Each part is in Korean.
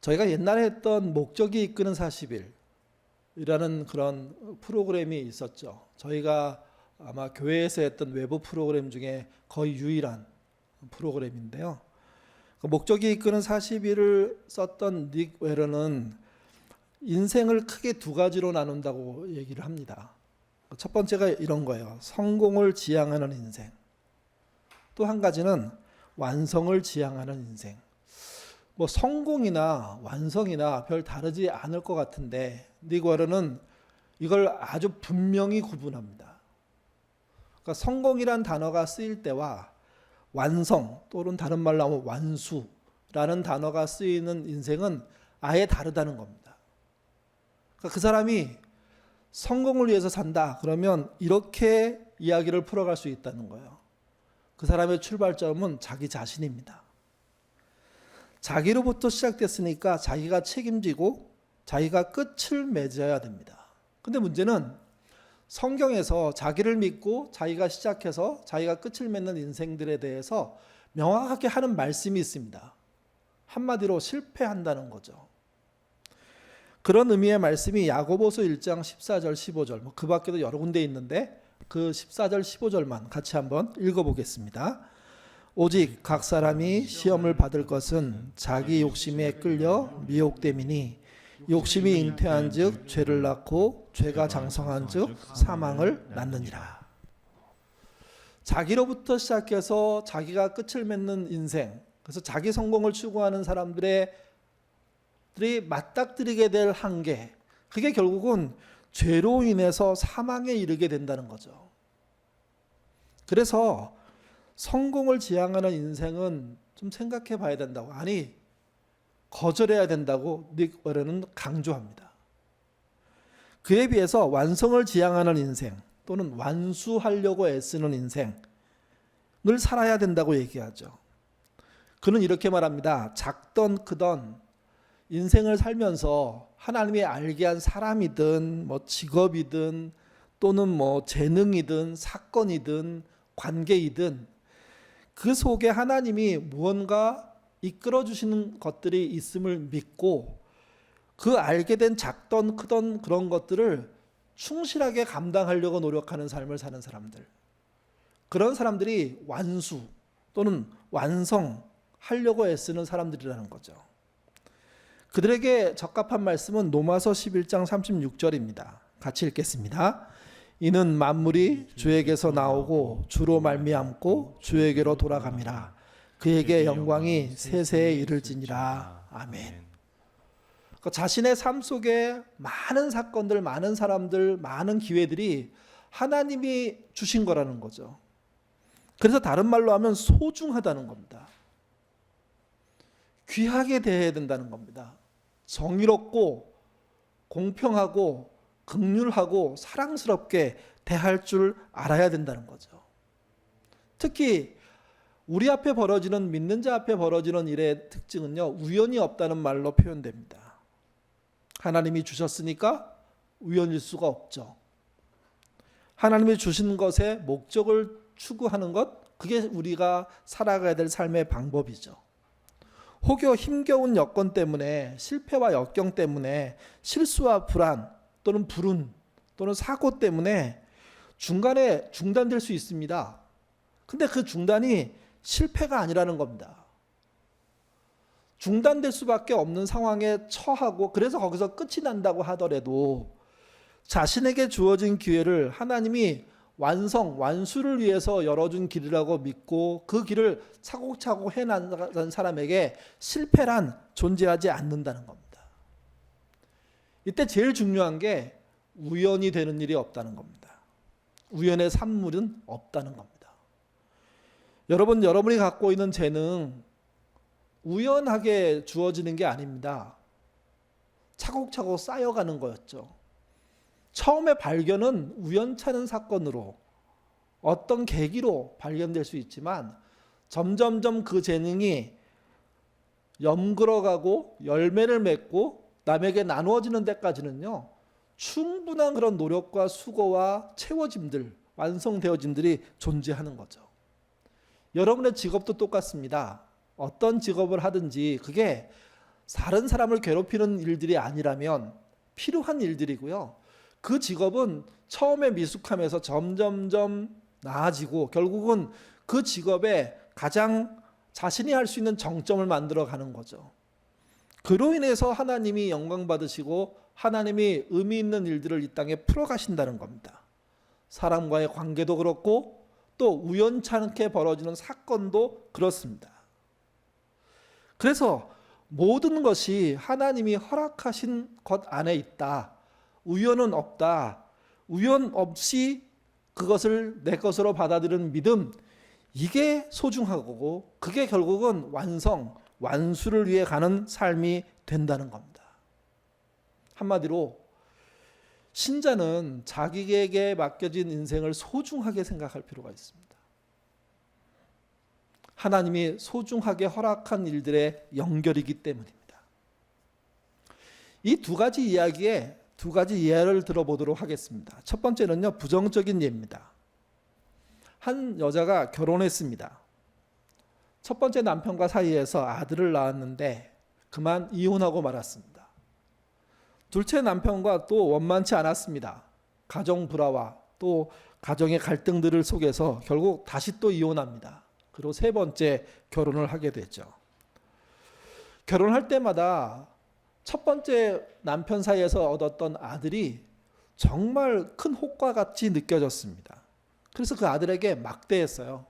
저희가 옛날에 했던 목적이 이끄는 40일이라는 그런 프로그램이 있었죠. 저희가 아마 교회에서 했던 외부 프로그램 중에 거의 유일한 프로그램인데요. 그 목적이 이끄는 40일을 썼던 닉 웨러는 인생을 크게 두 가지로 나눈다고 얘기를 합니다. 첫 번째가 이런 거예요. 성공을 지향하는 인생. 또 한 가지는 완성을 지향하는 인생. 뭐 성공이나 완성이나 별 다르지 않을 것 같은데 닉 웨러는 이걸 아주 분명히 구분합니다. 그러니까 성공이란 단어가 쓰일 때와 완성 또는 다른 말로 하면 완수라는 단어가 쓰이는 인생은 아예 다르다는 겁니다. 그러니까 그 사람이 성공을 위해서 산다 그러면 이렇게 이야기를 풀어갈 수 있다는 거예요. 그 사람의 출발점은 자기 자신입니다. 자기로부터 시작됐으니까 자기가 책임지고 자기가 끝을 맺어야 됩니다. 근데 문제는 성경에서 자기를 믿고 자기가 시작해서 자기가 끝을 맺는 인생들에 대해서 명확하게 하는 말씀이 있습니다. 한마디로 실패한다는 거죠. 그런 의미의 말씀이 야고보서 1장 14절 15절 그 밖에도 여러 군데 있는데 그 14절 15절만 같이 한번 읽어보겠습니다. 오직 각 사람이 시험을 받을 것은 자기 욕심에 끌려 미혹됨이니 욕심이 잉태한 즉 죄를 낳고 죄가 장성한 즉 사망을 낳느니라. 자기로부터 시작해서 자기가 끝을 맺는 인생, 그래서 자기 성공을 추구하는 사람들이 맞닥뜨리게 될 한계, 그게 결국은 죄로 인해서 사망에 이르게 된다는 거죠. 그래서 성공을 지향하는 인생은 좀 생각해 봐야 된다고, 아니 거절해야 된다고 닉 웨러는 강조합니다. 그에 비해서 완성을 지향하는 인생 또는 완수하려고 애쓰는 인생을 살아야 된다고 얘기하죠. 그는 이렇게 말합니다. 작던 크던 인생을 살면서 하나님이 알게 한 사람이든 뭐 직업이든 또는 뭐 재능이든 사건이든 관계이든 그 속에 하나님이 무언가 이끌어 주시는 것들이 있음을 믿고 그 알게 된 작던 크던 그런 것들을 충실하게 감당하려고 노력하는 삶을 사는 사람들, 그런 사람들이 완수 또는 완성하려고 애쓰는 사람들이라는 거죠. 그들에게 적합한 말씀은 로마서 11장 36절입니다. 같이 읽겠습니다. 이는 만물이 주에게서 나오고 주로 말미암고 주에게로 돌아갑니다. 그에게 영광이 세세에 이를지니라. 아멘. 그러니까 자신의 삶 속에 많은 사건들, 많은 사람들, 많은 기회들이 하나님이 주신 거라는 거죠. 그래서 다른 말로 하면 소중하다는 겁니다. 귀하게 대해야 된다는 겁니다. 정의롭고 공평하고 긍휼하고 사랑스럽게 대할 줄 알아야 된다는 거죠. 특히 우리 앞에 벌어지는, 믿는 자 앞에 벌어지는 일의 특징은요, 우연이 없다는 말로 표현됩니다. 하나님이 주셨으니까 우연일 수가 없죠. 하나님이 주신 것의 목적을 추구하는 것, 그게 우리가 살아가야 될 삶의 방법이죠. 혹여 힘겨운 여건 때문에, 실패와 역경 때문에, 실수와 불안 또는 불운 또는 사고 때문에 중간에 중단될 수 있습니다. 근데 그 중단이 실패가 아니라는 겁니다. 중단될 수밖에 없는 상황에 처하고 그래서 거기서 끝이 난다고 하더라도 자신에게 주어진 기회를 하나님이 완수를 위해서 열어준 길이라고 믿고 그 길을 차곡차곡 해나간 사람에게 실패란 존재하지 않는다는 겁니다. 이때 제일 중요한 게 우연이 되는 일이 없다는 겁니다. 우연의 산물은 없다는 겁니다. 여러분이 갖고 있는 재능 우연하게 주어지는 게 아닙니다. 차곡차곡 쌓여가는 거였죠. 처음에 발견은 우연찮은 사건으로 어떤 계기로 발견될 수 있지만 점점점 그 재능이 염그러가고 열매를 맺고 남에게 나누어지는 데까지는요, 충분한 그런 노력과 수고와 채워짐들, 완성되어짐들이 존재하는 거죠. 여러분의 직업도 똑같습니다. 어떤 직업을 하든지 그게 다른 사람을 괴롭히는 일들이 아니라면 필요한 일들이고요. 그 직업은 처음에 미숙함에서 점점점 나아지고 결국은 그 직업에 가장 자신이 할 수 있는 정점을 만들어 가는 거죠. 그로 인해서 하나님이 영광 받으시고 하나님이 의미 있는 일들을 이 땅에 풀어 가신다는 겁니다. 사람과의 관계도 그렇고 또 우연찮게 벌어지는 사건도 그렇습니다. 그래서 모든 것이 하나님이 허락하신 것 안에 있다. 우연은 없다. 우연 없이 그것을 내 것으로 받아들이는 믿음, 이게 소중하고 그게 결국은 완수를 위해 가는 삶이 된다는 겁니다. 한마디로 신자는 자기에게 맡겨진 인생을 소중하게 생각할 필요가 있습니다. 하나님이 소중하게 허락한 일들의 연결이기 때문입니다. 이 두 가지 이야기에 두 가지 예를 들어보도록 하겠습니다. 첫 번째는요, 부정적인 예입니다. 한 여자가 결혼했습니다. 첫 번째 남편과 사이에서 아들을 낳았는데 그만 이혼하고 말았습니다. 둘째 남편과 또 원만치 않았습니다. 가정 불화와 또 가정의 갈등들을 속에서 결국 다시 또 이혼합니다. 그리고 세 번째 결혼을 하게 되죠. 결혼할 때마다 첫 번째 남편 사이에서 얻었던 아들이 정말 큰 혹과 같이 느껴졌습니다. 그래서 그 아들에게 막대했어요.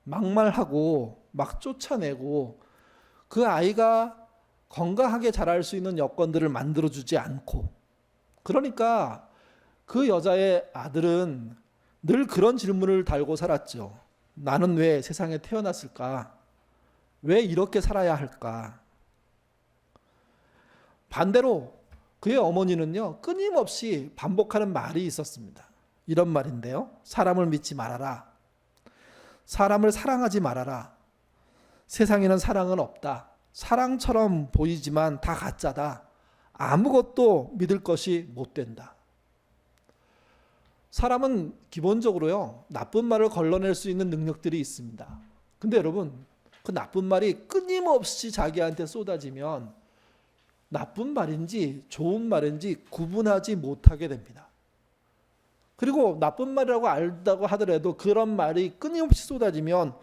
막말하고 막 쫓아내고 그 아이가 건강하게 자랄 수 있는 여건들을 만들어주지 않고, 그러니까 그 여자의 아들은 늘 그런 질문을 달고 살았죠. 나는 왜 세상에 태어났을까? 왜 이렇게 살아야 할까? 반대로 그의 어머니는요, 끊임없이 반복하는 말이 있었습니다. 이런 말인데요. 사람을 믿지 말아라. 사람을 사랑하지 말아라. 세상에는 사랑은 없다. 사랑처럼 보이지만 다 가짜다. 아무것도 믿을 것이 못 된다. 사람은 기본적으로요, 나쁜 말을 걸러낼 수 있는 능력들이 있습니다. 근데 여러분, 그 나쁜 말이 끊임없이 자기한테 쏟아지면 나쁜 말인지 좋은 말인지 구분하지 못하게 됩니다. 그리고 나쁜 말이라고 알다고 하더라도 그런 말이 끊임없이 쏟아지면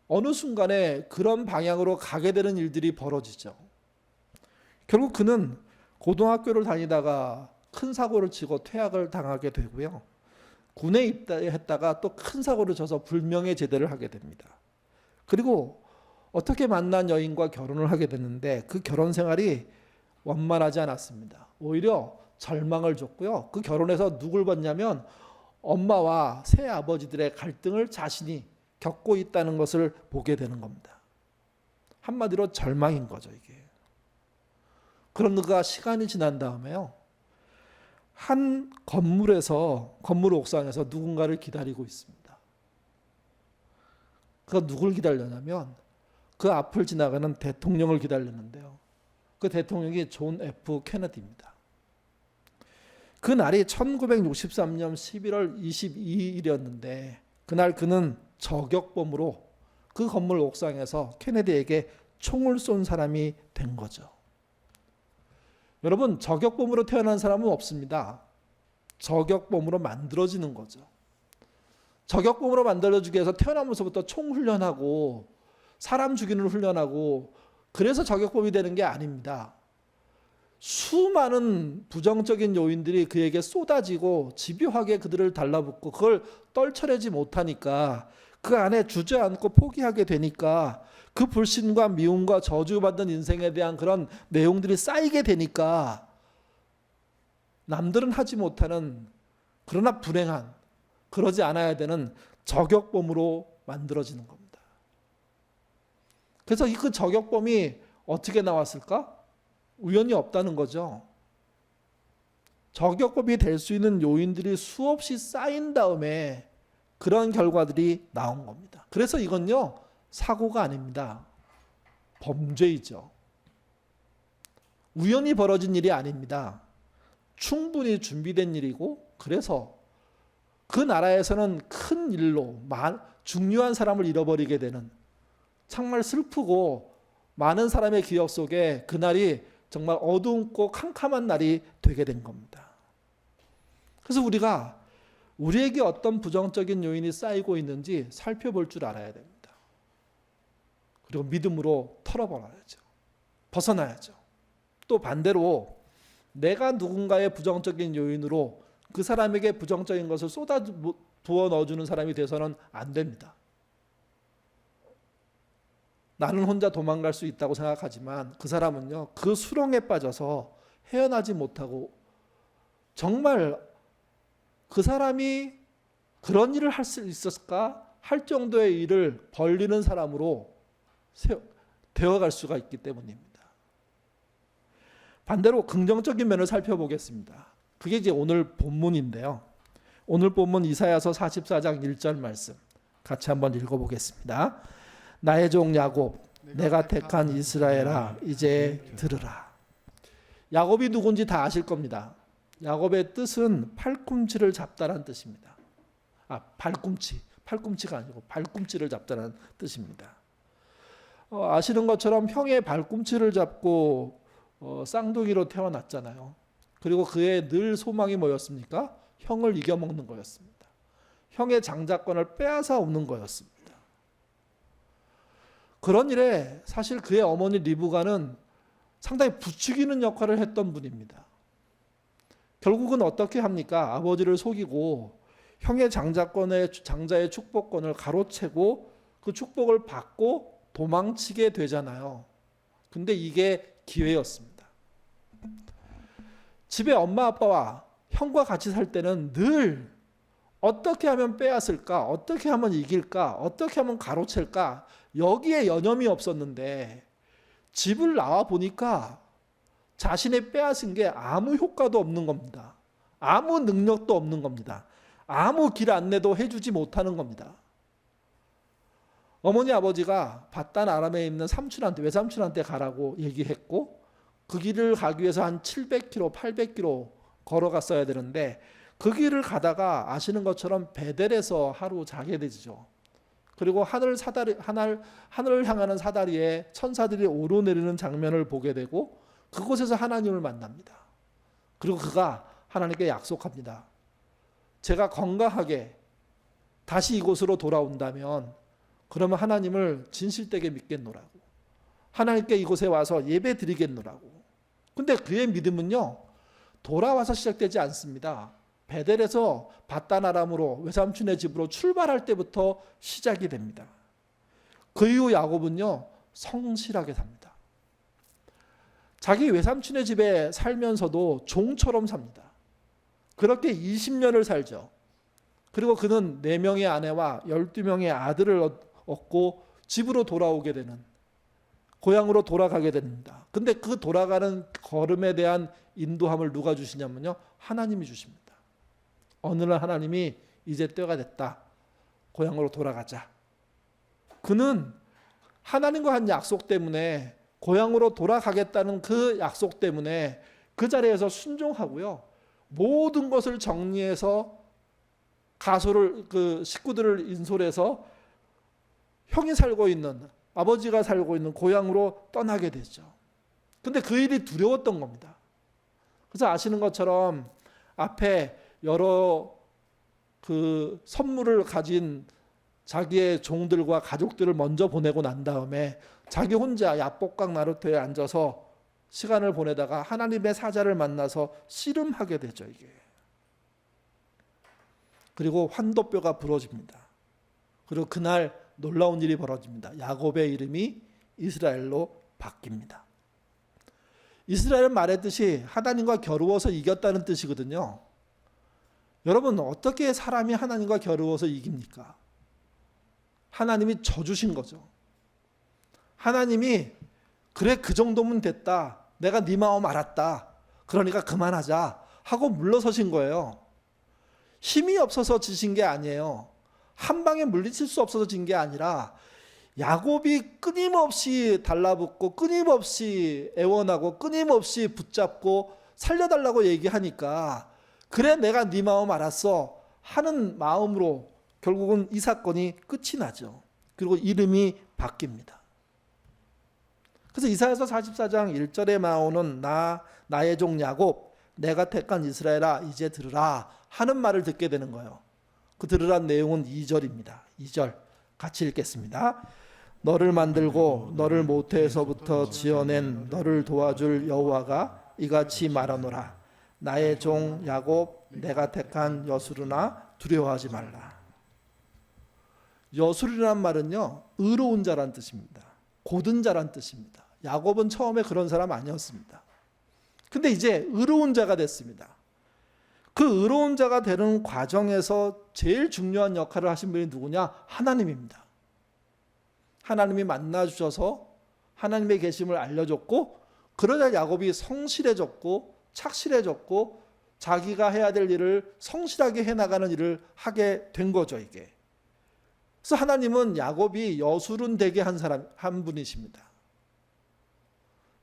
어느 순간에 그런 방향으로 가게 되는 일들이 벌어지죠. 결국 그는 고등학교를 다니다가 큰 사고를 치고 퇴학을 당하게 되고요. 군에 입대했다가 또 큰 사고를 쳐서 불명예 제대를 하게 됩니다. 그리고 어떻게 만난 여인과 결혼을 하게 됐는데 그 결혼 생활이 원만하지 않았습니다. 오히려 절망을 줬고요. 그 결혼에서 누굴 봤냐면 엄마와 새아버지들의 갈등을 자신이 겪고 있다는 것을 보게 되는 겁니다. 한마디로 절망인 거죠, 이게. 그런가 시간이 지난 다음에요, 한 건물 옥상에서 누군가를 기다리고 있습니다. 그가 누굴 기다렸냐면 그 앞을 지나가는 대통령을 기다렸는데요. 그 대통령이 존 F 케네디입니다. 그 날이 1963년 11월 22일이었는데 그날 그는 저격범으로 그 건물 옥상에서 케네디에게 총을 쏜 사람이 된 거죠. 여러분, 저격범으로 태어난 사람은 없습니다. 저격범으로 만들어지는 거죠. 저격범으로 만들어지기 위해서 태어나면서부터 총 훈련하고 사람 죽이는 훈련하고 그래서 저격범이 되는 게 아닙니다. 수많은 부정적인 요인들이 그에게 쏟아지고 집요하게 그들을 달라붙고 그걸 떨쳐내지 못하니까 그 안에 주저앉고 포기하게 되니까 그 불신과 미움과 저주받는 인생에 대한 그런 내용들이 쌓이게 되니까 남들은 하지 못하는, 그러나 불행한, 그러지 않아야 되는 저격범으로 만들어지는 겁니다. 그래서 그 저격범이 어떻게 나왔을까? 우연이 없다는 거죠. 저격범이 될 수 있는 요인들이 수없이 쌓인 다음에 그런 결과들이 나온 겁니다. 그래서 이건요, 사고가 아닙니다. 범죄이죠. 우연히 벌어진 일이 아닙니다. 충분히 준비된 일이고, 그래서 그 나라에서는 큰 일로 중요한 사람을 잃어버리게 되는, 정말 슬프고 많은 사람의 기억 속에 그날이 정말 어두운고 캄캄한 날이 되게 된 겁니다. 그래서 우리가 우리에게 어떤 부정적인 요인이 쌓이고 있는지 살펴볼 줄 알아야 됩니다. 그리고 믿음으로 털어버려야죠. 벗어나야죠. 또 반대로 내가 누군가의 부정적인 요인으로 그 사람에게 부정적인 것을 쏟아 부어 넣어주는 사람이 돼서는 안 됩니다. 나는 혼자 도망갈 수 있다고 생각하지만 그 사람은요, 그 수렁에 빠져서 헤어나지 못하고 정말 그 사람이 그런 일을 할 수 있었을까 할 정도의 일을 벌리는 사람으로 되어갈 수가 있기 때문입니다. 반대로 긍정적인 면을 살펴보겠습니다. 그게 이제 오늘 본문인데요. 오늘 본문 이사야서 44장 1절 말씀 같이 한번 읽어보겠습니다. 나의 종 야곱, 내가 택한 이스라엘아, 이제 들으라. 야곱이 누군지 다 아실 겁니다. 야곱의 뜻은 팔꿈치를 잡다라는 뜻입니다. 팔꿈치가 아니고 발꿈치를 잡다라는 뜻입니다. 아시는 것처럼 형의 발꿈치를 잡고 쌍둥이로 태어났잖아요. 그리고 그의 늘 소망이 뭐였습니까? 형을 이겨먹는 거였습니다. 형의 장자권을 빼앗아 오는 거였습니다. 그런 일에 사실 그의 어머니 리브가는 상당히 부추기는 역할을 했던 분입니다. 결국은 어떻게 합니까? 아버지를 속이고 형의 장자의 축복권을 가로채고 그 축복을 받고 도망치게 되잖아요. 근데 이게 기회였습니다. 집에 엄마 아빠와 형과 같이 살 때는 늘 어떻게 하면 빼앗을까? 어떻게 하면 이길까? 어떻게 하면 가로챌까? 여기에 여념이 없었는데 집을 나와 보니까 자신이 빼앗은 게 아무 효과도 없는 겁니다. 아무 능력도 없는 겁니다. 아무 길 안내도 해주지 못하는 겁니다. 어머니 아버지가 바단 아람에 있는 외삼촌한테 가라고 얘기했고 그 길을 가기 위해서 한 700km, 800km 걸어갔어야 되는데 그 길을 가다가 아시는 것처럼 베델에서 하루 자게 되죠. 그리고 하늘을 향하는 사다리에 천사들이 오르내리는 장면을 보게 되고 그곳에서 하나님을 만납니다. 그리고 그가 하나님께 약속합니다. 제가 건강하게 다시 이곳으로 돌아온다면 그러면 하나님을 진실되게 믿겠노라고. 하나님께 이곳에 와서 예배 드리겠노라고. 근데 그의 믿음은요, 돌아와서 시작되지 않습니다. 베델에서 바단 아람으로 외삼촌의 집으로 출발할 때부터 시작이 됩니다. 그 이후 야곱은요, 성실하게 삽니다. 자기 외삼촌의 집에 살면서도 종처럼 삽니다. 그렇게 20년을 살죠. 그리고 그는 4명의 아내와 12명의 아들을 얻고 집으로 돌아오게 되는, 고향으로 돌아가게 됩니다. 근데 그 돌아가는 걸음에 대한 인도함을 누가 주시냐면요, 하나님이 주십니다. 어느 날 하나님이 이제 때가 됐다. 고향으로 돌아가자. 그는 하나님과 한 약속 때문에 고향으로 돌아가겠다는 그 약속 때문에 그 자리에서 순종하고요. 모든 것을 정리해서 식구들을 인솔해서 형이 살고 있는, 아버지가 살고 있는 고향으로 떠나게 되죠. 근데 그 일이 두려웠던 겁니다. 그래서 아시는 것처럼 앞에 여러 선물을 가진 자기의 종들과 가족들을 먼저 보내고 난 다음에 자기 혼자 야복강 나루터에 앉아서 시간을 보내다가 하나님의 사자를 만나서 씨름하게 되죠. 이게. 그리고 환도뼈가 부러집니다. 그리고 그날 놀라운 일이 벌어집니다. 야곱의 이름이 이스라엘로 바뀝니다. 이스라엘은 말했듯이 하나님과 겨루어서 이겼다는 뜻이거든요. 여러분, 어떻게 사람이 하나님과 겨루어서 이깁니까? 하나님이 져주신 거죠. 하나님이 그래 그 정도면 됐다. 내가 네 마음 알았다. 그러니까 그만하자 하고 물러서신 거예요. 힘이 없어서 지신 게 아니에요. 한 방에 물리칠 수 없어서 진 게 아니라 야곱이 끊임없이 달라붙고 끊임없이 애원하고 끊임없이 붙잡고 살려달라고 얘기하니까 그래 내가 네 마음 알았어 하는 마음으로 결국은 이 사건이 끝이 나죠. 그리고 이름이 바뀝니다. 그래서 이사야서 44장 1절에 나오는 나의 종 야곱 내가 택한 이스라엘아 이제 들으라 하는 말을 듣게 되는 거예요. 그 들으란 내용은 2절입니다. 2절 같이 읽겠습니다. 너를 만들고 너를 모태에서부터 지어낸 너를 도와줄 여호와가 이같이 말하노라. 나의 종 야곱 내가 택한 여수르나 두려워하지 말라. 여수르란 말은요 의로운 자란 뜻입니다. 고든 자란 뜻입니다. 야곱은 처음에 그런 사람 아니었습니다. 근데 이제 의로운 자가 됐습니다. 그 의로운 자가 되는 과정에서 제일 중요한 역할을 하신 분이 누구냐? 하나님입니다. 하나님이 만나주셔서 하나님의 계심을 알려줬고, 그러자 야곱이 성실해졌고 착실해졌고 자기가 해야 될 일을 성실하게 해나가는 일을 하게 된 거죠. 이게. 그래서 하나님은 야곱이 여술은 되게 한 분이십니다.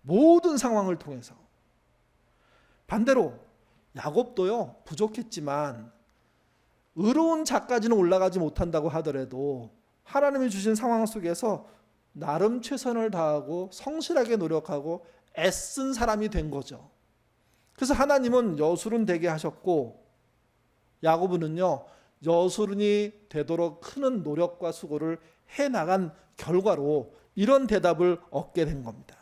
모든 상황을 통해서. 반대로 야곱도요 부족했지만 의로운 자까지는 올라가지 못한다고 하더라도 하나님이 주신 상황 속에서 나름 최선을 다하고 성실하게 노력하고 애쓴 사람이 된 거죠. 그래서 하나님은 여술은 되게 하셨고 야곱은요 여술은이 되도록 큰 노력과 수고를 해나간 결과로 이런 대답을 얻게 된 겁니다.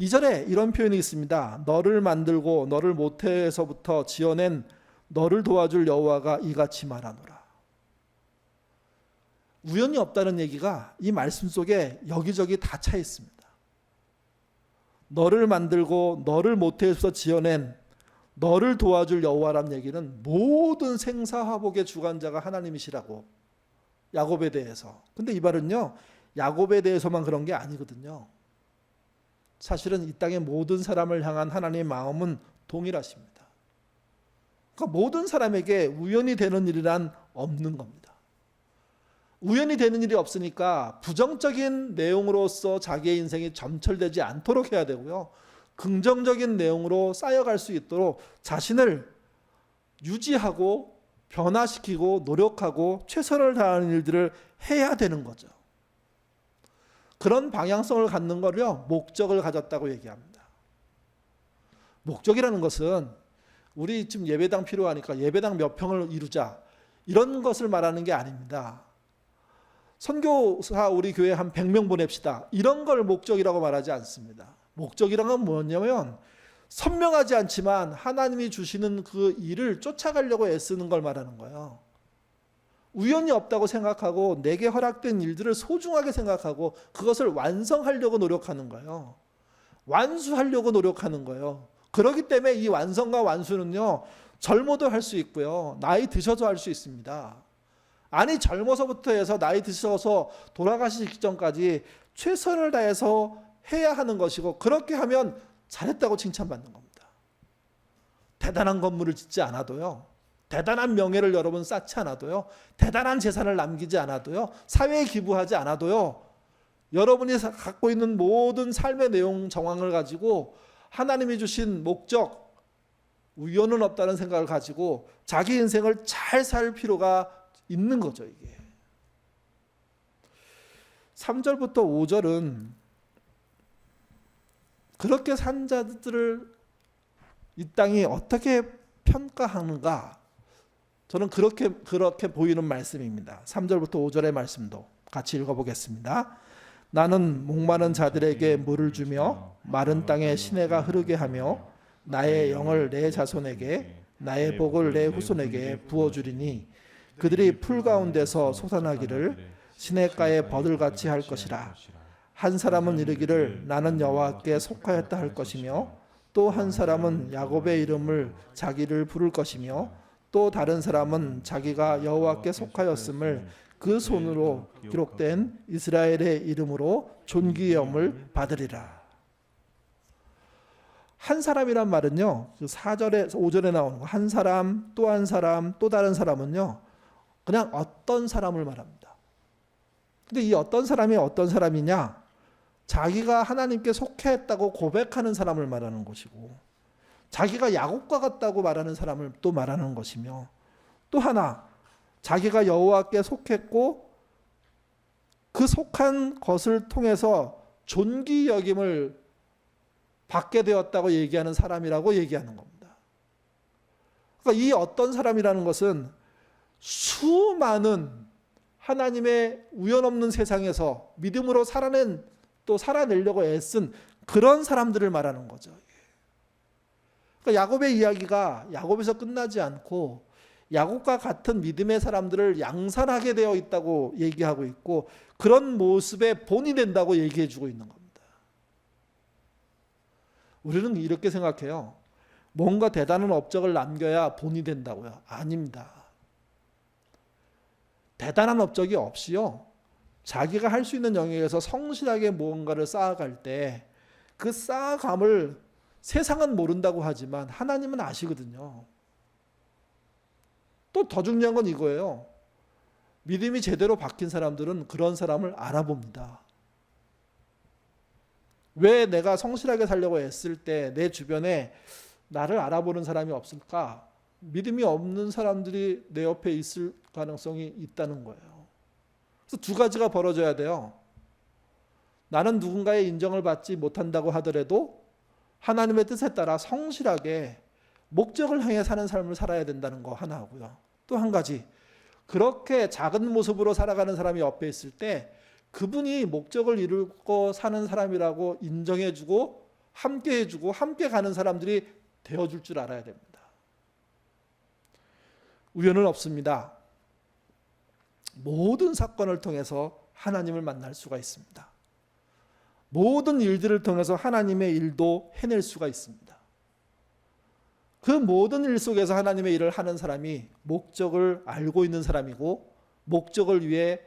2절에 이런 표현이 있습니다. 너를 만들고 너를 모태에서부터 지어낸 너를 도와줄 여호와가 이같이 말하노라. 우연이 없다는 얘기가 이 말씀 속에 여기저기 다 차 있습니다. 너를 만들고 너를 모태에서 지어낸 너를 도와줄 여호와란 얘기는 모든 생사화복의 주관자가 하나님이시라고, 야곱에 대해서. 근데 이 말은요 야곱에 대해서만 그런 게 아니거든요. 사실은 이 땅의 모든 사람을 향한 하나님의 마음은 동일하십니다. 그러니까 모든 사람에게 우연이 되는 일이란 없는 겁니다. 우연이 되는 일이 없으니까 부정적인 내용으로서 자기의 인생이 점철되지 않도록 해야 되고요. 긍정적인 내용으로 쌓여갈 수 있도록 자신을 유지하고 변화시키고 노력하고 최선을 다하는 일들을 해야 되는 거죠. 그런 방향성을 갖는 거를요 목적을 가졌다고 얘기합니다. 목적이라는 것은 우리 지금 예배당 필요하니까 예배당 몇 평을 이루자 이런 것을 말하는 게 아닙니다. 선교사 우리 교회 한 100명 보냅시다 이런 걸 목적이라고 말하지 않습니다. 목적이란 건 뭐냐면 선명하지 않지만 하나님이 주시는 그 일을 쫓아가려고 애쓰는 걸 말하는 거예요. 우연이 없다고 생각하고 내게 허락된 일들을 소중하게 생각하고 그것을 완성하려고 노력하는 거예요. 완수하려고 노력하는 거예요. 그렇기 때문에 이 완성과 완수는요 젊어도 할 수 있고요 나이 드셔도 할 수 있습니다. 아니 젊어서부터 해서 나이 드셔서 돌아가시기 직전까지 최선을 다해서 해야 하는 것이고, 그렇게 하면 잘했다고 칭찬받는 겁니다. 대단한 건물을 짓지 않아도요, 대단한 명예를 여러분 쌓지 않아도요, 대단한 재산을 남기지 않아도요, 사회에 기부하지 않아도요, 여러분이 갖고 있는 모든 삶의 내용 정황을 가지고 하나님이 주신 목적, 우연은 없다는 생각을 가지고 자기 인생을 잘 살 필요가 있는 거죠. 이게 3절부터 5절은 그렇게 산 자들을 이 땅이 어떻게 평가하는가, 저는 그렇게 보이는 말씀입니다. 3절부터 5절의 말씀도 같이 읽어보겠습니다. 나는 목마른 자들에게 물을 주며 마른 땅에 시내가 흐르게 하며 나의 영을 내 자손에게 나의 복을 내 후손에게 부어주리니 그들이 풀 가운데서 솟아나기를 시냇가에 버들같이 할 것이라. 한 사람은 이르기를 나는 여호와께 속하였다 할 것이며, 또 한 사람은 야곱의 이름을 자기를 부를 것이며, 또 다른 사람은 자기가 여호와께 속하였음을 그 손으로 기록된 이스라엘의 이름으로 존귀함을 받으리라. 한 사람이란 말은요, 그 4절에 5절에 나오는 거, 한 사람, 또 한 사람, 또 다른 사람은요, 그냥 어떤 사람을 말합니다. 근데 이 어떤 사람이 어떤 사람이냐? 자기가 하나님께 속했다고 고백하는 사람을 말하는 것이고, 자기가 야곱과 같다고 말하는 사람을 또 말하는 것이며, 또 하나 자기가 여호와께 속했고 그 속한 것을 통해서 존귀 여김을 받게 되었다고 얘기하는 사람이라고 얘기하는 겁니다. 그러니까 이 어떤 사람이라는 것은 수많은 하나님의 우연 없는 세상에서 믿음으로 살아내려고 애쓴 그런 사람들을 말하는 거죠. 그러니까 야곱의 이야기가 야곱에서 끝나지 않고 야곱과 같은 믿음의 사람들을 양산하게 되어 있다고 얘기하고 있고 그런 모습의 본이 된다고 얘기해 주고 있는 겁니다. 우리는 이렇게 생각해요. 뭔가 대단한 업적을 남겨야 본이 된다고요. 아닙니다. 대단한 업적이 없이요. 자기가 할 수 있는 영역에서 성실하게 무언가를 쌓아갈 때 그 쌓아감을 세상은 모른다고 하지만 하나님은 아시거든요. 또 더 중요한 건 이거예요. 믿음이 제대로 박힌 사람들은 그런 사람을 알아봅니다. 왜 내가 성실하게 살려고 애쓸 때 내 주변에 나를 알아보는 사람이 없을까? 믿음이 없는 사람들이 내 옆에 있을 가능성이 있다는 거예요. 그래서 두 가지가 벌어져야 돼요. 나는 누군가의 인정을 받지 못한다고 하더라도 하나님의 뜻에 따라 성실하게 목적을 향해 사는 삶을 살아야 된다는 거 하나 하고요. 또 한 가지, 그렇게 작은 모습으로 살아가는 사람이 옆에 있을 때 그분이 목적을 이루고 사는 사람이라고 인정해주고 함께 해주고 함께 가는 사람들이 되어줄 줄 알아야 됩니다. 우연은 없습니다. 모든 사건을 통해서 하나님을 만날 수가 있습니다. 모든 일들을 통해서 하나님의 일도 해낼 수가 있습니다. 그 모든 일 속에서 하나님의 일을 하는 사람이 목적을 알고 있는 사람이고 목적을 위해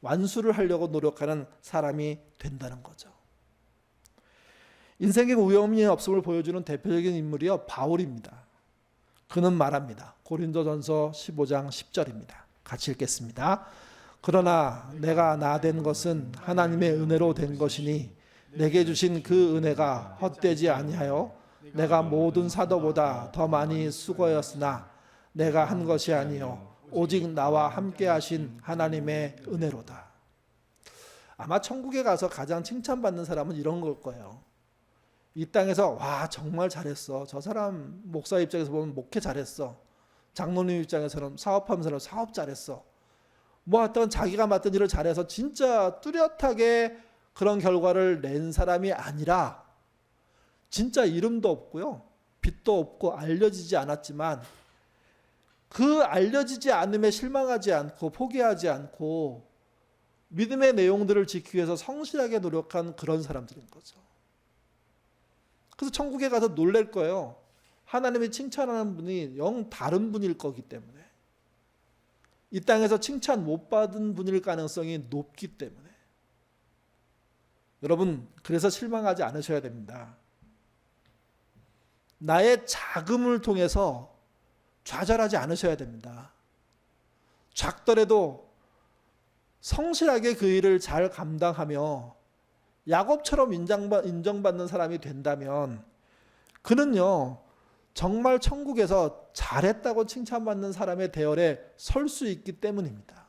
완수를 하려고 노력하는 사람이 된다는 거죠. 인생의 우연이 없음을 보여주는 대표적인 인물이요, 바울입니다. 그는 말합니다. 고린도전서 15장 10절입니다. 같이 읽겠습니다. 그러나 내가 나 된 것은 하나님의 은혜로 된 것이니 내게 주신 그 은혜가 헛되지 아니하여 내가 모든 사도보다 더 많이 수고하였으나 내가 한 것이 아니요 오직 나와 함께 하신 하나님의 은혜로다. 아마 천국에 가서 가장 칭찬받는 사람은 이런 걸 거예요. 이 땅에서 와 정말 잘했어. 저 사람 목사 입장에서 보면 목회 잘했어. 장로님 입장에서는 사업하면서 사업 잘했어. 뭐 어떤 자기가 맡은 일을 잘해서 진짜 뚜렷하게 그런 결과를 낸 사람이 아니라 진짜 이름도 없고요. 빛도 없고 알려지지 않았지만 그 알려지지 않음에 실망하지 않고 포기하지 않고 믿음의 내용들을 지키기 위해서 성실하게 노력한 그런 사람들인 거죠. 그래서 천국에 가서 놀랄 거예요. 하나님이 칭찬하는 분이 영 다른 분일 거기 때문에. 이 땅에서 칭찬 못 받은 분일 가능성이 높기 때문에. 여러분, 그래서 실망하지 않으셔야 됩니다. 나의 자금을 통해서 좌절하지 않으셔야 됩니다. 작더라도 성실하게 그 일을 잘 감당하며 야곱처럼 인정받는 사람이 된다면 그는요 정말 천국에서 잘했다고 칭찬받는 사람의 대열에 설 수 있기 때문입니다.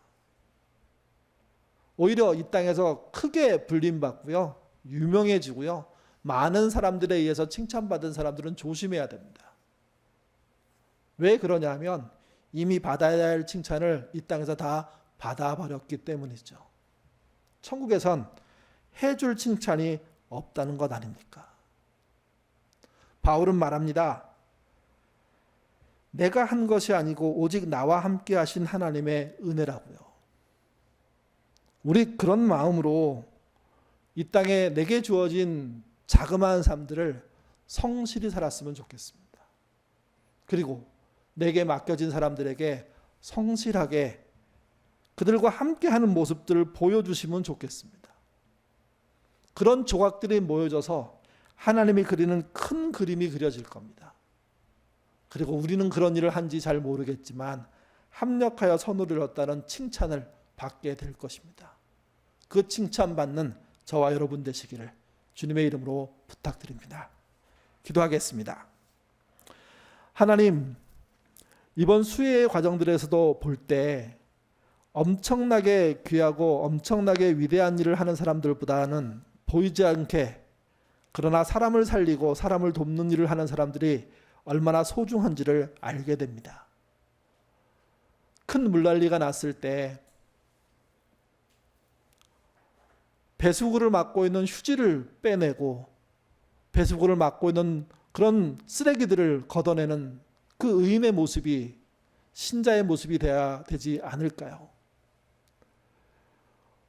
오히려 이 땅에서 크게 불림받고요 유명해지고요 많은 사람들에 의해서 칭찬받은 사람들은 조심해야 됩니다. 왜 그러냐면 이미 받아야 할 칭찬을 이 땅에서 다 받아버렸기 때문이죠. 천국에선 해줄 칭찬이 없다는 것 아닙니까? 바울은 말합니다. 내가 한 것이 아니고 오직 나와 함께 하신 하나님의 은혜라고요. 우리 그런 마음으로 이 땅에 내게 주어진 자그마한 삶들을 성실히 살았으면 좋겠습니다. 그리고 내게 맡겨진 사람들에게 성실하게 그들과 함께하는 모습들을 보여주시면 좋겠습니다. 그런 조각들이 모여져서 하나님이 그리는 큰 그림이 그려질 겁니다. 그리고 우리는 그런 일을 한지 잘 모르겠지만 합력하여 선을 이뤘다는 칭찬을 받게 될 것입니다. 그 칭찬받는 저와 여러분 되시기를 주님의 이름으로 부탁드립니다. 기도하겠습니다. 하나님, 이번 수혜의 과정들에서도 볼 때 엄청나게 귀하고 엄청나게 위대한 일을 하는 사람들보다는 보이지 않게 그러나 사람을 살리고 사람을 돕는 일을 하는 사람들이 얼마나 소중한지를 알게 됩니다. 큰 물난리가 났을 때 배수구를 막고 있는 휴지를 빼내고 배수구를 막고 있는 그런 쓰레기들을 걷어내는 그 의인의 모습이 신자의 모습이 돼야 되지 않을까요?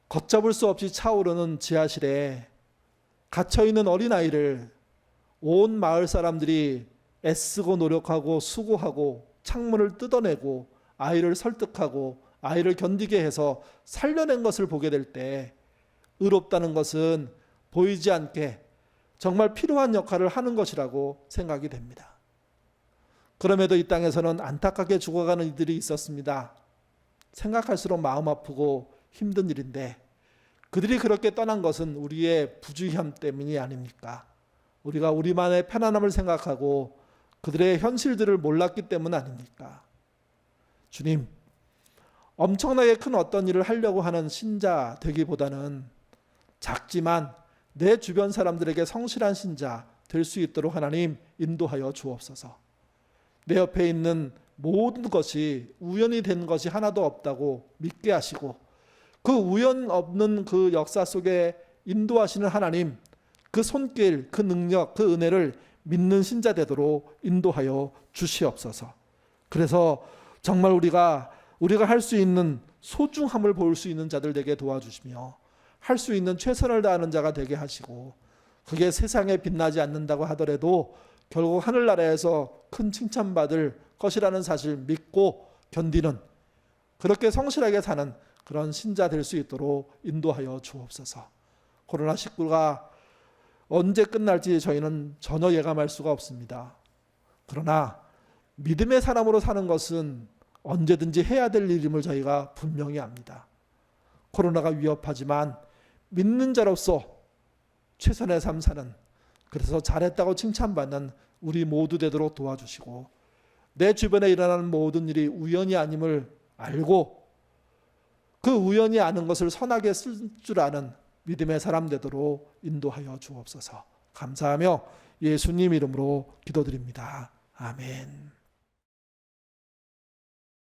걷잡을 수 없이 차오르는 지하실에 갇혀있는 어린아이를 온 마을 사람들이 애쓰고 노력하고 수고하고 창문을 뜯어내고 아이를 설득하고 아이를 견디게 해서 살려낸 것을 보게 될 때 의롭다는 것은 보이지 않게 정말 필요한 역할을 하는 것이라고 생각이 됩니다. 그럼에도 이 땅에서는 안타깝게 죽어가는 이들이 있었습니다. 생각할수록 마음 아프고 힘든 일인데 그들이 그렇게 떠난 것은 우리의 부주의함 때문이 아닙니까? 우리가 우리만의 편안함을 생각하고 그들의 현실들을 몰랐기 때문 아닙니까? 주님, 엄청나게 큰 어떤 일을 하려고 하는 신자 되기보다는 작지만 내 주변 사람들에게 성실한 신자 될 수 있도록 하나님 인도하여 주옵소서. 내 옆에 있는 모든 것이 우연이 된 것이 하나도 없다고 믿게 하시고 그 우연 없는 그 역사 속에 인도하시는 하나님, 그 손길, 그 능력, 그 은혜를 믿는 신자 되도록 인도하여 주시옵소서. 그래서 정말 우리가 할 수 있는 소중함을 볼 수 있는 자들 되게 도와주시며 할 수 있는 최선을 다하는 자가 되게 하시고 그게 세상에 빛나지 않는다고 하더라도 결국 하늘나라에서 큰 칭찬받을 것이라는 사실 믿고 견디는 그렇게 성실하게 사는 그런 신자 될 수 있도록 인도하여 주옵소서. 코로나19가 언제 끝날지 저희는 전혀 예감할 수가 없습니다. 그러나 믿음의 사람으로 사는 것은 언제든지 해야 될 일임을 저희가 분명히 압니다. 코로나가 위협하지만 믿는 자로서 최선의 삶 사는, 그래서 잘했다고 칭찬받는 우리 모두 되도록 도와주시고 내 주변에 일어나는 모든 일이 우연이 아님을 알고 그 우연히 아는 것을 선하게 쓸 줄 아는 믿음의 사람 되도록 인도하여 주옵소서. 감사하며 예수님 이름으로 기도드립니다. 아멘.